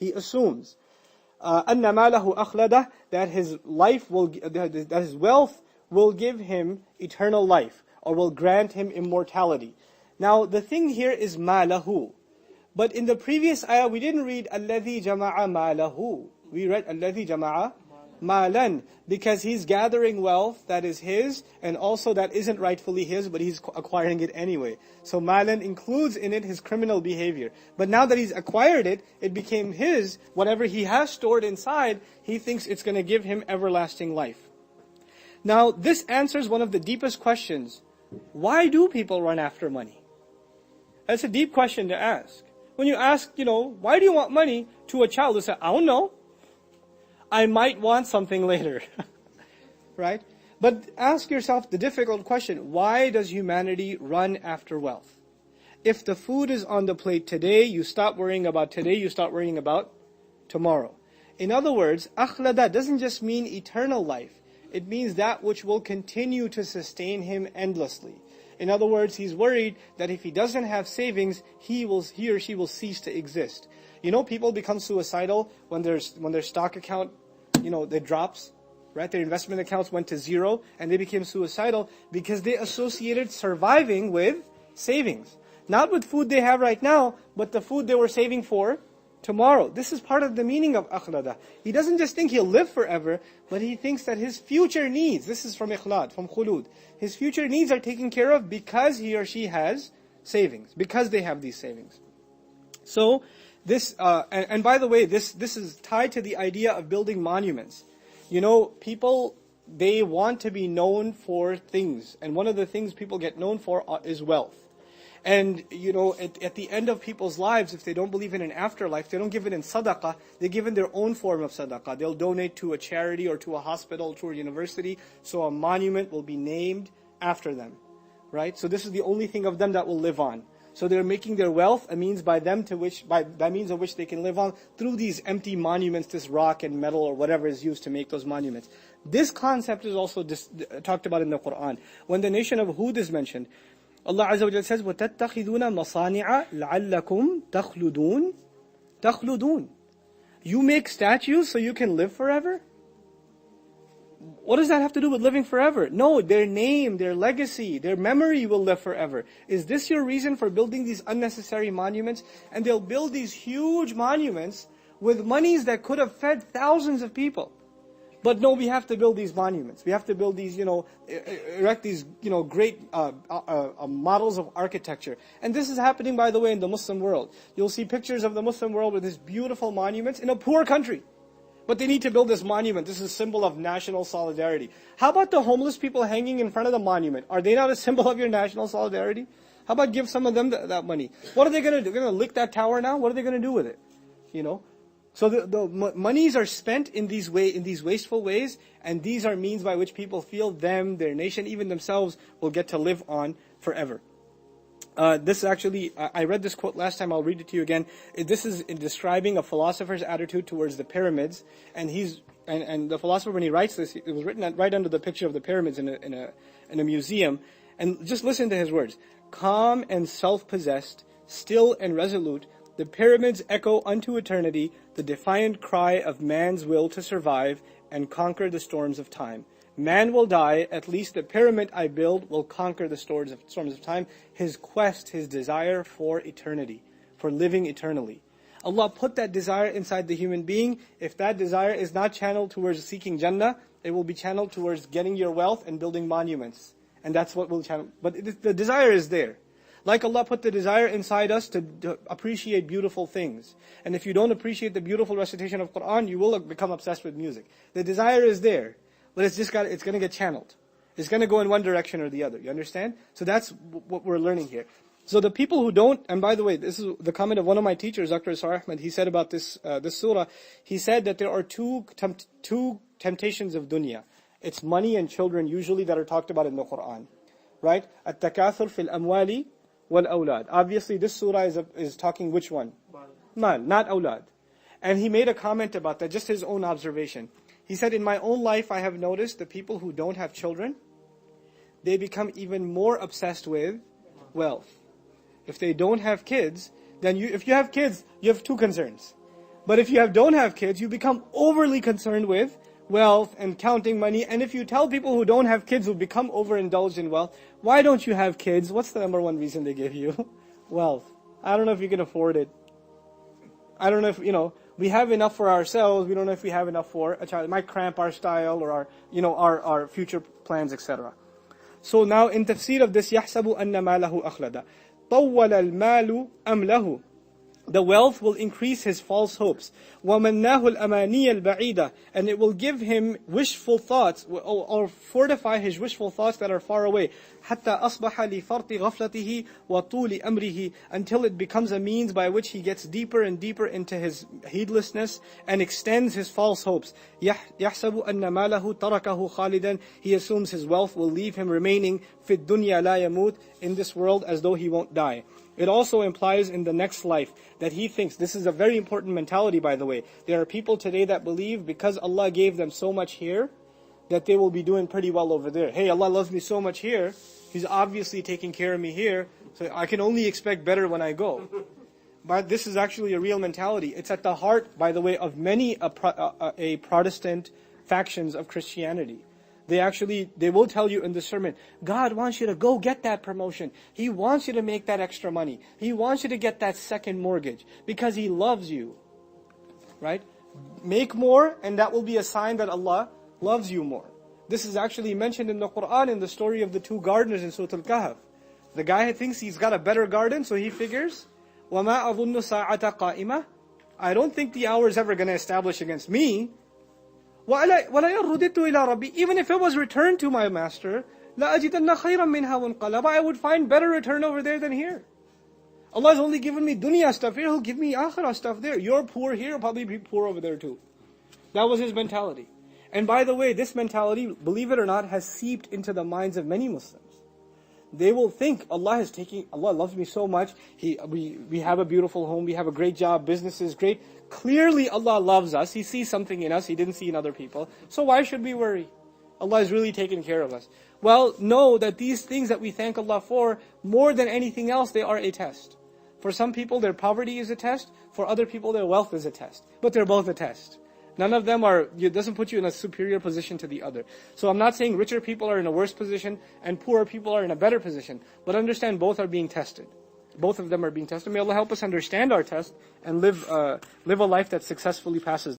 he assumes أَنَّ مَالَهُ أَخْلَدَهُ, that his wealth will give him eternal life, or will grant him immortality. Now the thing here is مَالَهُ. But in the previous ayah we didn't read الَّذِي جَمَعَ مَالَهُ. We read الَّذِي جَمَعَ مَالًا, because he's gathering wealth that is his, and also that isn't rightfully his, but he's acquiring it anyway. So malan includes in it his criminal behavior. But now that he's acquired it, it became his. Whatever he has stored inside, he thinks it's going to give him everlasting life. Now this answers one of the deepest questions. Why do people run after money? That's a deep question to ask. When you ask, why do you want money, to a child, they say, I don't know. I might want something later. Right? But ask yourself the difficult question, why does humanity run after wealth? If the food is on the plate today, you stop worrying about today, you start worrying about tomorrow. In other words, akhlada doesn't just mean eternal life. It means that which will continue to sustain him endlessly. In other words, he's worried that if he doesn't have savings, he or she will cease to exist. People become suicidal when their stock account, it drops, right? Their investment accounts went to zero, and they became suicidal because they associated surviving with savings. Not with food they have right now, but the food they were saving for tomorrow. This is part of the meaning of akhlada. He doesn't just think he'll live forever, but he thinks that his future needs, this is from ikhlad, from khulud, his future needs are taken care of because he or she has savings, because they have these savings. So, this, and by the way, this is tied to the idea of building monuments. People, they want to be known for things. And one of the things people get known for is wealth. And, at the end of people's lives, if they don't believe in an afterlife, they don't give it in sadaqah, they give in their own form of sadaqah. They'll donate to a charity or to a hospital, to a university, so a monument will be named after them. Right? So this is the only thing of them that will live on. So they're making their wealth a means by means of which they can live on through these empty monuments, this rock and metal or whatever is used to make those monuments. This concept is also talked about in the Quran. When the nation of Hud is mentioned, Allah Azza wa Jalla says, وَتَتَّخِذُونَ مَصَانِعَ لَعَلَّكُمْ تَخْلُدُونَ تَخْلُدُونَ. You make statues so you can live forever? What does that have to do with living forever? No, their name, their legacy, their memory will live forever. Is this your reason for building these unnecessary monuments? And they'll build these huge monuments with monies that could have fed thousands of people. But no, we have to build these monuments. We have to build these, erect these, great models of architecture. And this is happening, by the way, in the Muslim world. You'll see pictures of the Muslim world with these beautiful monuments in a poor country. But they need to build this monument. This is a symbol of national solidarity. How about the homeless people hanging in front of the monument? Are they not a symbol of your national solidarity? How about give some of them that money? What are they going to do? They're going to lick that tower now? What are they going to do with it? So the monies are spent in these wasteful ways, and these are means by which people feel them, their nation, even themselves will get to live on forever. This actually, I read this quote last time, I'll read it to you again. This is in describing a philosopher's attitude towards the pyramids, and the philosopher, when he writes this, it was written right under the picture of the pyramids in a museum, and just listen to his words. Calm and self-possessed, still and resolute, the pyramids echo unto eternity the defiant cry of man's will to survive and conquer the storms of time. Man will die, at least the pyramid I build will conquer the storms of time. His quest, his desire for eternity, for living eternally. Allah put that desire inside the human being. If that desire is not channeled towards seeking Jannah, it will be channeled towards getting your wealth and building monuments. And that's what will channel. But the desire is there. Like Allah put the desire inside us to appreciate beautiful things. And if you don't appreciate the beautiful recitation of Quran, you will become obsessed with music. The desire is there. But it's going to get channeled. It's going to go in one direction or the other. You understand? So that's what we're learning here. So the people who don't, and by the way, this is the comment of one of my teachers, Dr. Sura Ahmed. He said about this surah, he said that there are two temptations of dunya. It's money and children usually that are talked about in the Quran. Right? At-takathur fil amwali wal awlad. Obviously this surah is talking which one? Mal, not awlad. And he made a comment about that, just his own observation. He said, in my own life, I have noticed the people who don't have children, they become even more obsessed with wealth. If they don't have kids, then if you have kids, you have two concerns. But if you don't have kids, you become overly concerned with wealth and counting money. And if you tell people who don't have kids, who become overindulged in wealth, why don't you have kids? What's the number one reason they give you? Wealth. I don't know if you can afford it. I don't know if, we have enough for ourselves. We don't know if we have enough for a child. It might cramp our style or our future plans, etc. So now in tafsir of this, يَحْسَبُ أَنَّ مَالَهُ أَخْلَدَ طَوَّلَ الْمَالُ أَمْ لَهُ. The wealth will increase his false hopes. وَمَنَّاهُ الْأَمَانِيَ الْبَعِيدَةِ. And it will give him wishful thoughts, or fortify his wishful thoughts that are far away. حَتَّى أَصْبَحَ لِفَرْطِ غَفْلَتِهِ وَطُولِ أَمْرِهِ. Until it becomes a means by which he gets deeper and deeper into his heedlessness and extends his false hopes. يَحْسَبُ أَنَّ مَالَهُ تَرَكَهُ خَالِدًا. He assumes his wealth will leave him remaining فِي الدُّنْيَا لَا يَمُوتُ. In this world as though he won't die. It also implies in the next life that he thinks, this is a very important mentality by the way, there are people today that believe because Allah gave them so much here, that they will be doing pretty well over there. Hey, Allah loves me so much here, He's obviously taking care of me here, so I can only expect better when I go. But this is actually a real mentality. It's at the heart, by the way, of many a Protestant factions of Christianity. They will tell you in the sermon, God wants you to go get that promotion. He wants you to make that extra money. He wants you to get that second mortgage because He loves you. Right? Make more and that will be a sign that Allah loves you more. This is actually mentioned in the Quran in the story of the two gardeners in Surah Al-Kahf. The guy thinks he's got a better garden, so he figures, وَمَا أَظُنُّ سَاعَةَ قَائِمَةً. I don't think the hour is ever going to establish against me. وَلَا يَرُّدِدْتُ إِلَىٰ رَبِّي. Even if it was returned to my master, لَأَجِدَنَّ خَيْرًا مِنْهَا وَانْقَلَبَ. I would find better return over there than here. Allah's only given me dunya stuff here, He'll give me akhirah stuff there. You're poor here, You'll probably be poor over there too. That was his mentality. And by the way, this mentality, believe it or not, has seeped into the minds of many Muslims. They will think, Allah loves me so much, we have a beautiful home, we have a great job, business is great. Clearly Allah loves us, He sees something in us He didn't see in other people. So why should we worry? Allah is really taking care of us. Well, know that these things that we thank Allah for, more than anything else, they are a test. For some people, their poverty is a test. For other people, their wealth is a test. But they're both a test. None of them doesn't put you in a superior position to the other. So I'm not saying richer people are in a worse position and poorer people are in a better position. But understand both are being tested. Both of them are being tested. May Allah help us understand our test and live a life that successfully passes